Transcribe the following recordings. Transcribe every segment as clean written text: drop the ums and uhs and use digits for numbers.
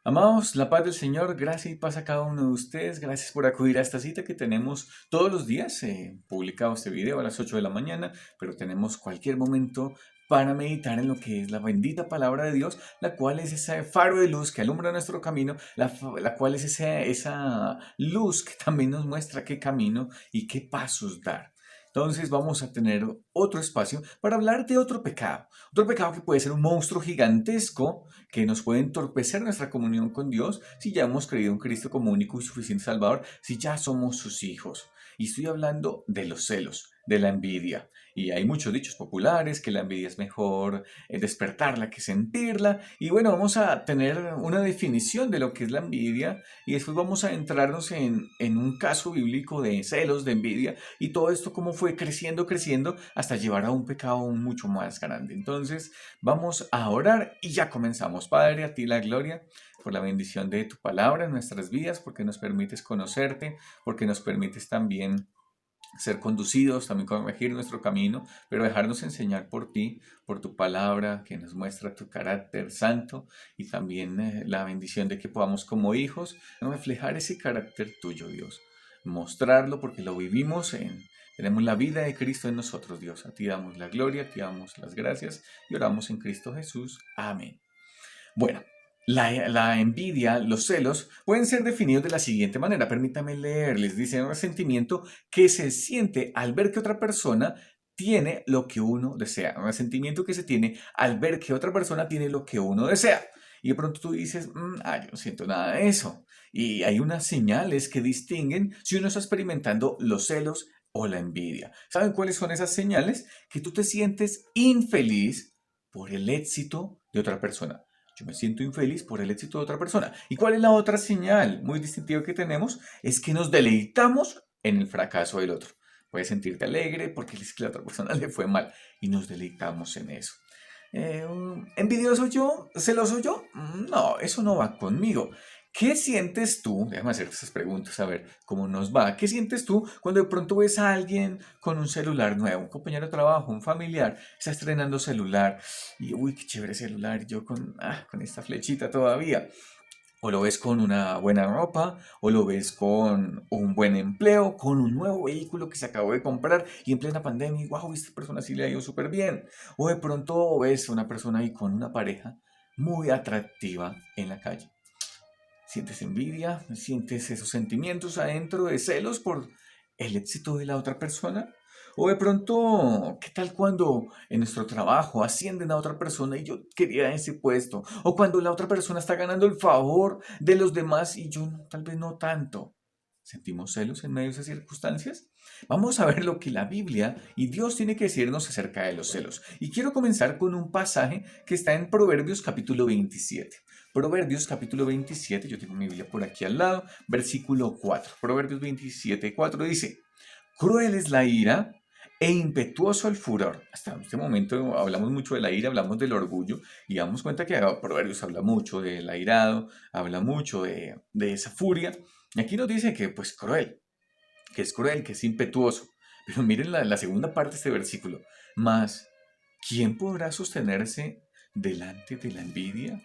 Amados, la paz del Señor, gracia y paz a cada uno de ustedes. Gracias por acudir a esta cita que tenemos todos los días. Publicado este video a las 8 de la mañana, pero tenemos cualquier momento para meditar en lo que es la bendita palabra de Dios, la cual es ese faro de luz que alumbra nuestro camino, la cual es esa luz que también nos muestra qué camino y qué pasos dar. Entonces vamos a tener otro espacio para hablar de otro pecado que puede ser un monstruo gigantesco que nos puede entorpecer nuestra comunión con Dios si ya hemos creído en Cristo como único y suficiente Salvador, si ya somos sus hijos. Y estoy hablando de los celos, de la envidia. Y hay muchos dichos populares que la envidia es mejor despertarla que sentirla. Y bueno, vamos a tener una definición de lo que es la envidia y después vamos a entrarnos en un caso bíblico de celos, de envidia y todo esto cómo fue creciendo, creciendo hasta llevar a un pecado mucho más grande. Entonces, vamos a orar y ya comenzamos. Padre, a ti la gloria por la bendición de tu palabra en nuestras vidas, porque nos permites conocerte, porque nos permites también ser conducidos, también corregir nuestro camino, pero dejarnos enseñar por ti, por tu palabra que nos muestra tu carácter santo y también la bendición de que podamos como hijos reflejar ese carácter tuyo, Dios. Mostrarlo porque lo vivimos tenemos la vida de Cristo en nosotros, Dios. A ti damos la gloria, a ti damos las gracias y oramos en Cristo Jesús. Amén. Bueno, la envidia, los celos, pueden ser definidos de la siguiente manera. Permítame leerles. Dice un resentimiento que se siente al ver que otra persona tiene lo que uno desea. Un resentimiento que se tiene al ver que otra persona tiene lo que uno desea. Y de pronto tú dices, yo no siento nada de eso. Y hay unas señales que distinguen si uno está experimentando los celos o la envidia. ¿Saben cuáles son esas señales? Que tú te sientes infeliz por el éxito de otra persona. Yo me siento infeliz por el éxito de otra persona. ¿Y cuál es la otra señal muy distintiva que tenemos? Es que nos deleitamos en el fracaso del otro. Puedes sentirte alegre porque es que la otra persona le fue mal y nos deleitamos en eso. ¿Envidioso yo? ¿Celoso yo? No, eso no va conmigo. ¿Qué sientes tú? Déjame hacer esas preguntas a ver cómo nos va. ¿Qué sientes tú cuando de pronto ves a alguien con un celular nuevo, un compañero de trabajo, un familiar, está estrenando celular y uy, qué chévere celular, y yo con esta flechita todavía? O lo ves con una buena ropa, o lo ves con un buen empleo, con un nuevo vehículo que se acabó de comprar y en plena pandemia, y wow, esta persona sí le ha ido súper bien. O de pronto ves a una persona ahí con una pareja muy atractiva en la calle. Sientes envidia, sientes esos sentimientos adentro de celos por el éxito de la otra persona. O de pronto, ¿qué tal cuando en nuestro trabajo ascienden a otra persona y yo quería ese puesto? O cuando la otra persona está ganando el favor de los demás y yo tal vez no tanto. ¿Sentimos celos en medio de esas circunstancias? Vamos a ver lo que la Biblia y Dios tiene que decirnos acerca de los celos. Y quiero comenzar con un pasaje que está en Proverbios capítulo 27. Proverbios capítulo 27, yo tengo mi Biblia por aquí al lado, versículo 4. Proverbios 27, 4 dice, cruel es la ira e impetuoso el furor. Hasta este momento hablamos mucho de la ira, hablamos del orgullo y damos cuenta que Proverbios habla mucho del airado, habla mucho de esa furia. Y aquí nos dice que pues cruel, que es impetuoso. Pero miren la segunda parte de este versículo. Más, ¿quién podrá sostenerse delante de la envidia?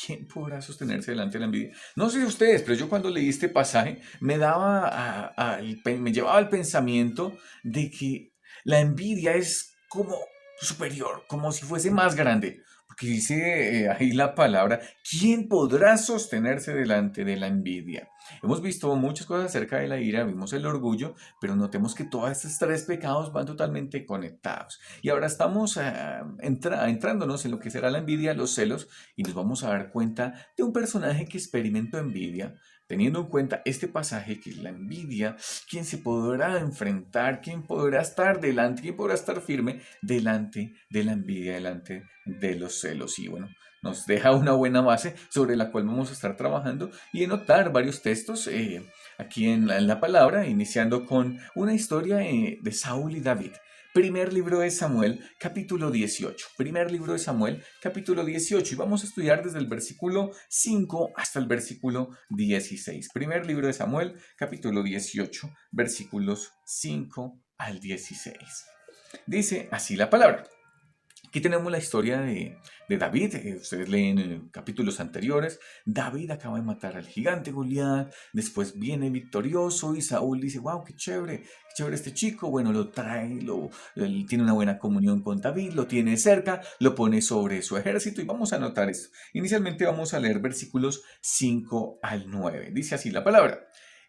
¿Quién podrá sostenerse delante de la envidia? No sé ustedes, pero yo cuando leí este pasaje me llevaba al pensamiento de que la envidia es como superior, como si fuese más grande. Porque dice ahí la palabra, ¿quién podrá sostenerse delante de la envidia? Hemos visto muchas cosas acerca de la ira, vimos el orgullo, pero notemos que todos estos tres pecados van totalmente conectados. Y ahora estamos entrándonos en lo que será la envidia, los celos, y nos vamos a dar cuenta de un personaje que experimentó envidia, teniendo en cuenta este pasaje que es la envidia, quién se podrá enfrentar, quién podrá estar delante, quién podrá estar firme delante de la envidia, delante de los celos. Y bueno, nos deja una buena base sobre la cual vamos a estar trabajando y anotar varios textos aquí en la palabra, iniciando con una historia de Saúl y David. Primer libro de Samuel, capítulo 18. Primer libro de Samuel, capítulo 18. Y vamos a estudiar desde el versículo 5 hasta el versículo 16. Primer libro de Samuel, capítulo 18, versículos 5 al 16. Dice así la palabra. Aquí tenemos la historia de David. Ustedes leen en capítulos anteriores. David acaba de matar al gigante Goliat. Después viene victorioso y Saúl dice, wow, qué chévere este chico. Bueno, lo trae, él tiene una buena comunión con David, lo tiene cerca, lo pone sobre su ejército y vamos a anotar esto. Inicialmente vamos a leer versículos 5 al 9. Dice así la palabra.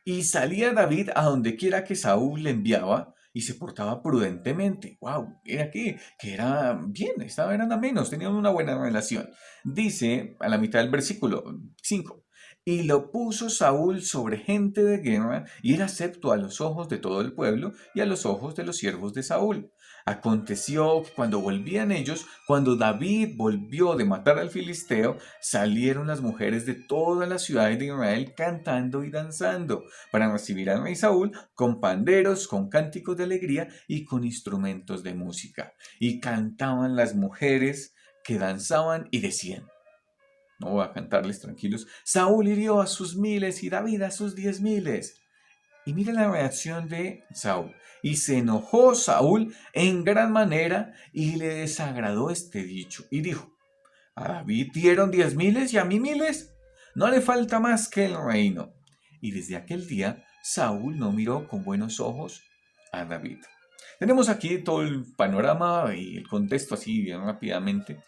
Y salía David a donde quiera que Saúl le enviaba y se portaba prudentemente. Wow, era que era bien, eran amenos, tenían una buena relación. Dice a la mitad del versículo 5. Y lo puso Saúl sobre gente de guerra, y era acepto a los ojos de todo el pueblo y a los ojos de los siervos de Saúl. Aconteció que cuando volvían ellos, cuando David volvió de matar al filisteo, salieron las mujeres de todas las ciudades de Israel cantando y danzando para recibir al rey Saúl con panderos, con cánticos de alegría y con instrumentos de música. Y cantaban las mujeres que danzaban y decían, no voy a cantarles tranquilos, Saúl hirió a sus miles y David a sus 10,000. Y mira la reacción de Saúl. Y se enojó Saúl en gran manera y le desagradó este dicho. Y dijo, a David dieron 10,000 y a mí miles. No le falta más que el reino. Y desde aquel día Saúl no miró con buenos ojos a David. Tenemos aquí todo el panorama y el contexto así bien rápidamente.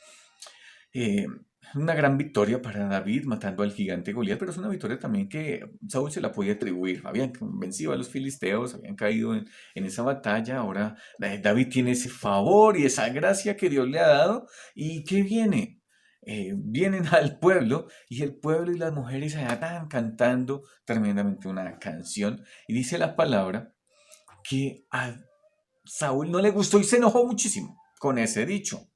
Eh, una gran victoria para David matando al gigante Goliat, pero es una victoria también que Saúl se la podía atribuir. Habían vencido a los filisteos, habían caído en esa batalla. Ahora David tiene ese favor y esa gracia que Dios le ha dado. ¿Y qué viene? Vienen al pueblo y el pueblo y las mujeres allá están cantando tremendamente una canción. Y dice la palabra que a Saúl no le gustó y se enojó muchísimo con ese dicho.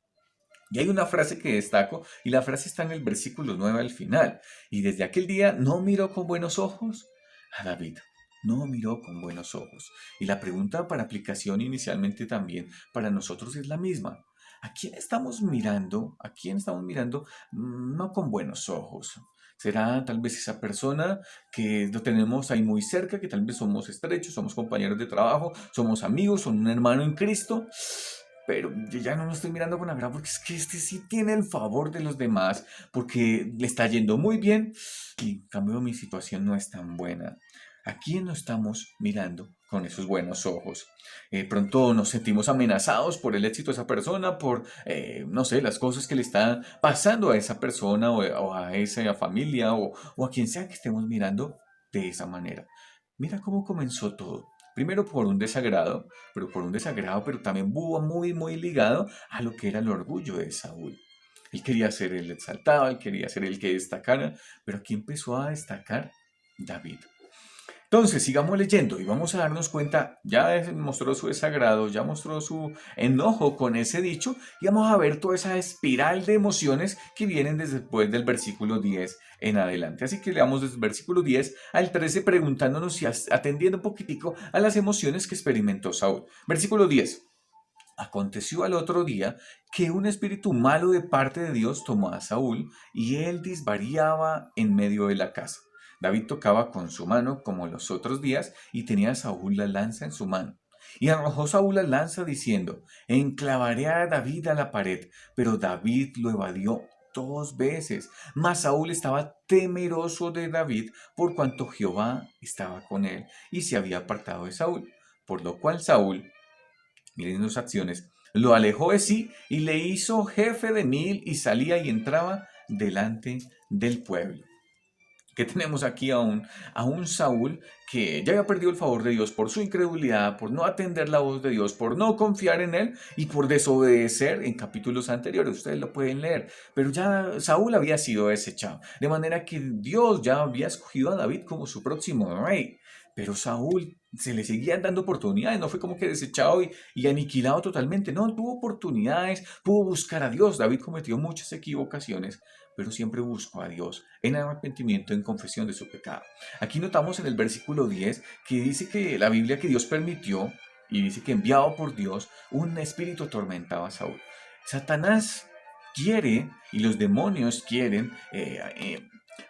Y hay una frase que destaco, y la frase está en el versículo 9 al final. Y desde aquel día no miró con buenos ojos a David. No miró con buenos ojos. Y la pregunta para aplicación inicialmente también para nosotros es la misma. ¿A quién estamos mirando? ¿A quién estamos mirando? No con buenos ojos. Será tal vez esa persona que lo tenemos ahí muy cerca, que tal vez somos estrechos, somos compañeros de trabajo, somos amigos, son un hermano en Cristo. Pero yo ya no lo estoy mirando con agrado porque es que este sí tiene el favor de los demás, porque le está yendo muy bien y en cambio mi situación no es tan buena. ¿A quién no estamos mirando con esos buenos ojos? Pronto nos sentimos amenazados por el éxito de esa persona, por, no sé, las cosas que le están pasando a esa persona o a esa familia o a quien sea que estemos mirando de esa manera. Mira cómo comenzó todo. Primero por un desagrado, pero también muy ligado a lo que era el orgullo de Saúl. Él quería ser el exaltado, él quería ser el que destacara, pero aquí empezó a destacar David. Entonces, sigamos leyendo y vamos a darnos cuenta, ya mostró su desagrado, ya mostró su enojo con ese dicho y vamos a ver toda esa espiral de emociones que vienen después del versículo 10 en adelante. Así que leamos desde el versículo 10 al 13 preguntándonos y atendiendo un poquitico a las emociones que experimentó Saúl. Versículo 10. Aconteció al otro día que un espíritu malo de parte de Dios tomó a Saúl y él disvariaba en medio de la casa. David tocaba con su mano como los otros días y tenía a Saúl la lanza en su mano. Y arrojó Saúl la lanza diciendo, enclavaré a David a la pared, pero David lo evadió 2 veces. Mas Saúl estaba temeroso de David por cuanto Jehová estaba con él y se había apartado de Saúl. Por lo cual Saúl, miren sus acciones, lo alejó de sí y le hizo jefe de 1000 y salía y entraba delante del pueblo. Que tenemos aquí a un Saúl que ya había perdido el favor de Dios por su incredulidad, por no atender la voz de Dios, por no confiar en él y por desobedecer en capítulos anteriores. Ustedes lo pueden leer. Pero ya Saúl había sido desechado. De manera que Dios ya había escogido a David como su próximo rey. Pero Saúl se le seguían dando oportunidades, no fue como que desechado y aniquilado totalmente, no, tuvo oportunidades, pudo buscar a Dios. David cometió muchas equivocaciones, pero siempre buscó a Dios en arrepentimiento, en confesión de su pecado. Aquí notamos en el versículo 10 que dice que la Biblia que Dios permitió y dice que enviado por Dios, un espíritu atormentaba a Saúl. Satanás quiere y los demonios quieren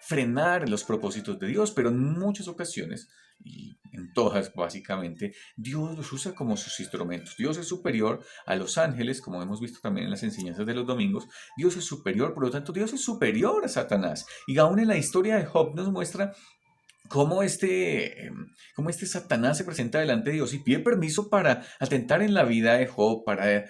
frenar los propósitos de Dios, pero en muchas ocasiones, y en todas básicamente, Dios los usa como sus instrumentos. Dios es superior a los ángeles, como hemos visto también en las enseñanzas de los domingos. Dios es superior, por lo tanto Dios es superior a Satanás. Y aún en la historia de Job nos muestra cómo este Satanás se presenta delante de Dios y pide permiso para atentar en la vida de Job, para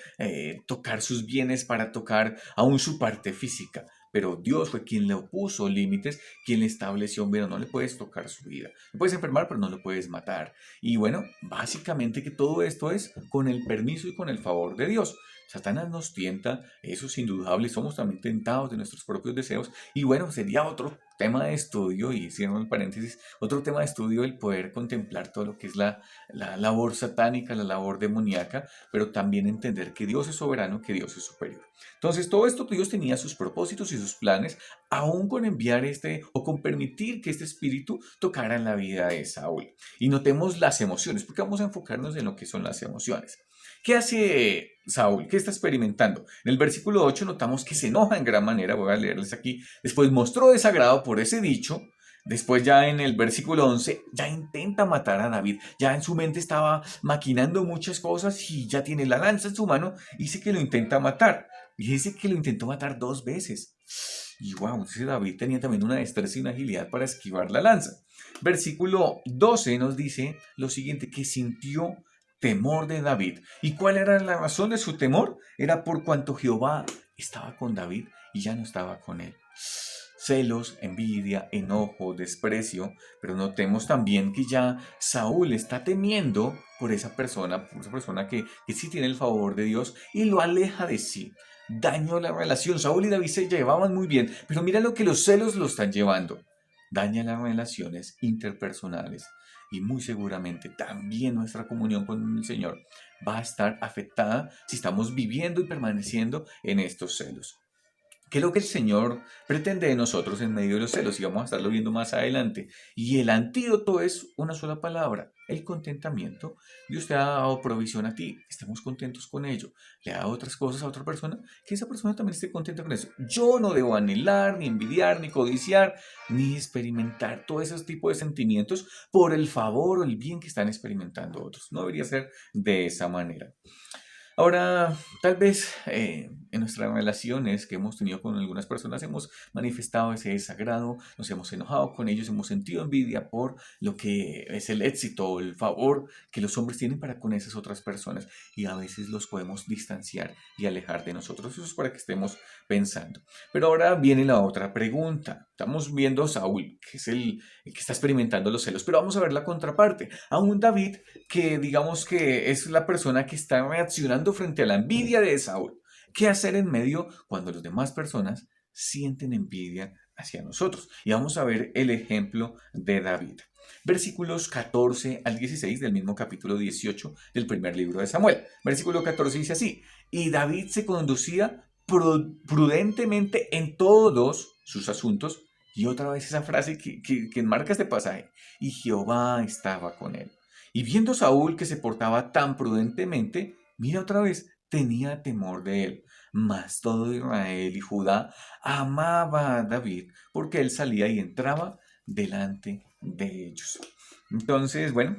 tocar sus bienes, para tocar aún su parte física. Pero Dios fue quien le opuso límites, quien le estableció, bueno, no le puedes tocar su vida. Le puedes enfermar, pero no lo puedes matar. Y bueno, básicamente que todo esto es con el permiso y con el favor de Dios. Satanás nos tienta, eso es indudable, somos también tentados de nuestros propios deseos. Y bueno, sería otro tema de estudio, y cierro el paréntesis, otro tema de estudio el poder contemplar todo lo que es la labor satánica, la labor demoníaca, pero también entender que Dios es soberano, que Dios es superior. Entonces, todo esto Dios tenía sus propósitos y sus planes, aún con enviar o con permitir que este espíritu tocara en la vida de Saúl. Y notemos las emociones, porque vamos a enfocarnos en lo que son las emociones. ¿Qué hace Saúl? ¿Qué está experimentando? En el versículo 8 notamos que se enoja en gran manera, voy a leerles aquí. Después mostró desagrado por ese dicho. Después ya en el versículo 11 ya intenta matar a David. Ya en su mente estaba maquinando muchas cosas y ya tiene la lanza en su mano y dice que lo intenta matar. Y dice que lo intentó matar 2 veces. Y wow, ese David tenía también una destreza y una agilidad para esquivar la lanza. Versículo 12 nos dice lo siguiente, que sintió temor de David. ¿Y cuál era la razón de su temor? Era por cuanto Jehová estaba con David y ya no estaba con él. Celos, envidia, enojo, desprecio, pero notemos también que ya Saúl está temiendo por esa persona que sí tiene el favor de Dios y lo aleja de sí. Dañó la relación. Saúl y David se llevaban muy bien, pero mira lo que los celos lo están llevando. Daña las relaciones interpersonales y muy seguramente también nuestra comunión con el Señor va a estar afectada si estamos viviendo y permaneciendo en estos celos. ¿Qué es lo que el Señor pretende de nosotros en medio de los celos? Y vamos a estarlo viendo más adelante. Y el antídoto es una sola palabra, el contentamiento. Dios te ha dado provisión a ti, estemos contentos con ello. Le ha dado otras cosas a otra persona, que esa persona también esté contenta con eso. Yo no debo anhelar, ni envidiar, ni codiciar, ni experimentar todos esos tipos de sentimientos por el favor o el bien que están experimentando otros. No debería ser de esa manera. Ahora, tal vez en nuestras relaciones que hemos tenido con algunas personas hemos manifestado ese desagrado, nos hemos enojado con ellos, hemos sentido envidia por lo que es el éxito o el favor que los hombres tienen para con esas otras personas y a veces los podemos distanciar y alejar de nosotros. Eso es para que estemos pensando. Pero ahora viene la otra pregunta. Estamos viendo a Saúl, que es el que está experimentando los celos, pero vamos a ver la contraparte. A un David que digamos que es la persona que está reaccionando frente a la envidia de Saúl. ¿Qué hacer en medio cuando las demás personas sienten envidia hacia nosotros? Y vamos a ver el ejemplo de David. Versículos 14 al 16 del mismo capítulo 18 del primer libro de Samuel. Versículo 14 dice así: y David se conducía prudentemente en todos sus asuntos. Y otra vez esa frase que enmarca este pasaje. Y Jehová estaba con él. Y viendo Saúl que se portaba tan prudentemente, mira otra vez, tenía temor de él. Mas todo Israel y Judá amaba a David, porque él salía y entraba delante de ellos. Entonces, bueno,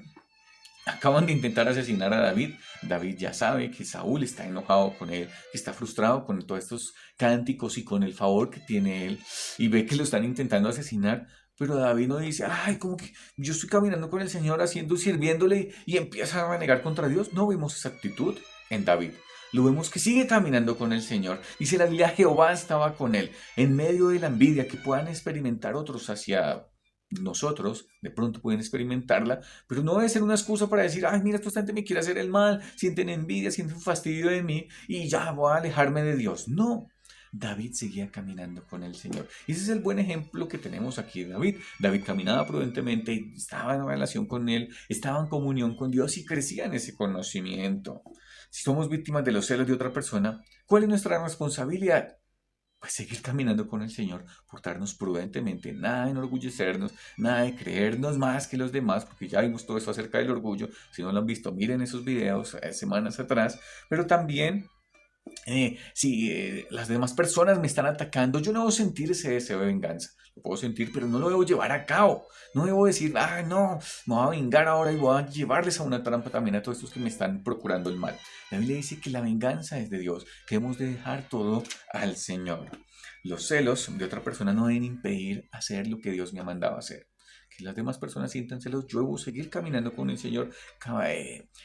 acaban de intentar asesinar a David. David ya sabe que Saúl está enojado con él, que está frustrado con todos estos cánticos y con el favor que tiene él, y ve que lo están intentando asesinar. Pero David no dice, ay, como que yo estoy caminando con el Señor, sirviéndole, y empieza a renegar contra Dios. No vemos esa actitud en David. Lo vemos que sigue caminando con el Señor. Dice la Biblia, Jehová estaba con él. En medio de la envidia que puedan experimentar otros hacia nosotros, de pronto pueden experimentarla, pero no debe ser una excusa para decir, ay, mira, esta gente me quiere hacer el mal, sienten envidia, sienten fastidio de mí, y ya voy a alejarme de Dios. No. David seguía caminando con el Señor. Y ese es el buen ejemplo que tenemos aquí de David. David caminaba prudentemente, estaba en relación con Él, estaba en comunión con Dios y crecía en ese conocimiento. Si somos víctimas de los celos de otra persona, ¿cuál es nuestra responsabilidad? Pues seguir caminando con el Señor, portarnos prudentemente, nada de enorgullecernos, nada de creernos más que los demás, porque ya vimos todo eso acerca del orgullo. Si no lo han visto, miren esos videos semanas atrás, pero también Si las demás personas me están atacando, yo no debo sentir ese deseo de venganza. Lo puedo sentir, pero no lo debo llevar a cabo. No debo decir, ah, no, me voy a vengar ahora y voy a llevarles a una trampa también a todos estos que me están procurando el mal. La Biblia dice que la venganza es de Dios, que hemos de dejar todo al Señor. Los celos de otra persona no deben impedir hacer lo que Dios me ha mandado hacer. Que las demás personas sientan celos, yo debo seguir caminando con el Señor,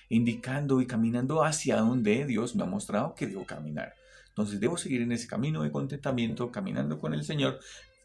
indicando y caminando hacia donde Dios me ha mostrado que debo caminar. Entonces debo seguir en ese camino de contentamiento, caminando con el Señor,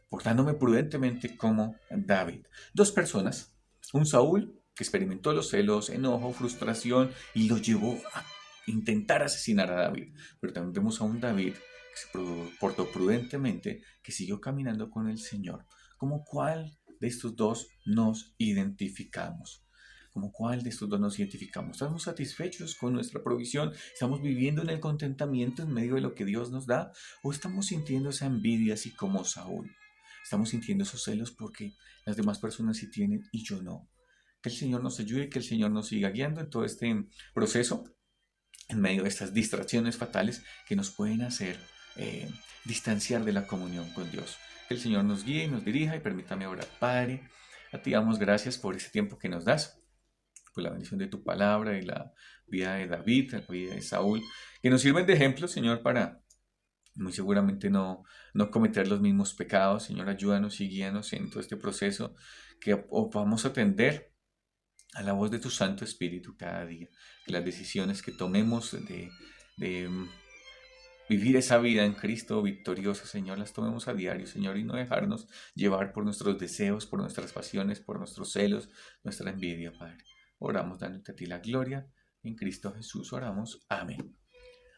portándome prudentemente como David. Dos personas, un Saúl que experimentó los celos, enojo, frustración y lo llevó a intentar asesinar a David. Pero también vemos a un David que se portó prudentemente, que siguió caminando con el Señor. ¿Cómo cuál de estos dos nos identificamos? ¿Cómo cuál de estos dos nos identificamos? ¿Estamos satisfechos con nuestra provisión? ¿Estamos viviendo en el contentamiento en medio de lo que Dios nos da? ¿O estamos sintiendo esa envidia así como Saúl? Estamos sintiendo esos celos porque las demás personas sí tienen y yo no. Que el Señor nos ayude, que el Señor nos siga guiando en todo este proceso, en medio de estas distracciones fatales que nos pueden hacer distanciar de la comunión con Dios. Que el Señor nos guíe y nos dirija y permítame orar. Padre, a ti damos gracias por ese tiempo que nos das, por la bendición de tu palabra y la vida de David, la vida de Saúl, que nos sirven de ejemplo, Señor, para muy seguramente no cometer los mismos pecados. Señor, ayúdanos y guíanos en todo este proceso, que podamos atender a la voz de tu Santo Espíritu cada día. Que las decisiones que tomemos de vivir esa vida en Cristo victoriosa, Señor, las tomemos a diario, Señor, y no dejarnos llevar por nuestros deseos, por nuestras pasiones, por nuestros celos, nuestra envidia, Padre. Oramos dándote a ti la gloria. En Cristo Jesús oramos. Amén.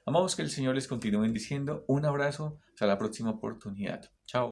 Amamos, que el Señor les continúe bendiciendo. Un abrazo. Hasta la próxima oportunidad. Chao.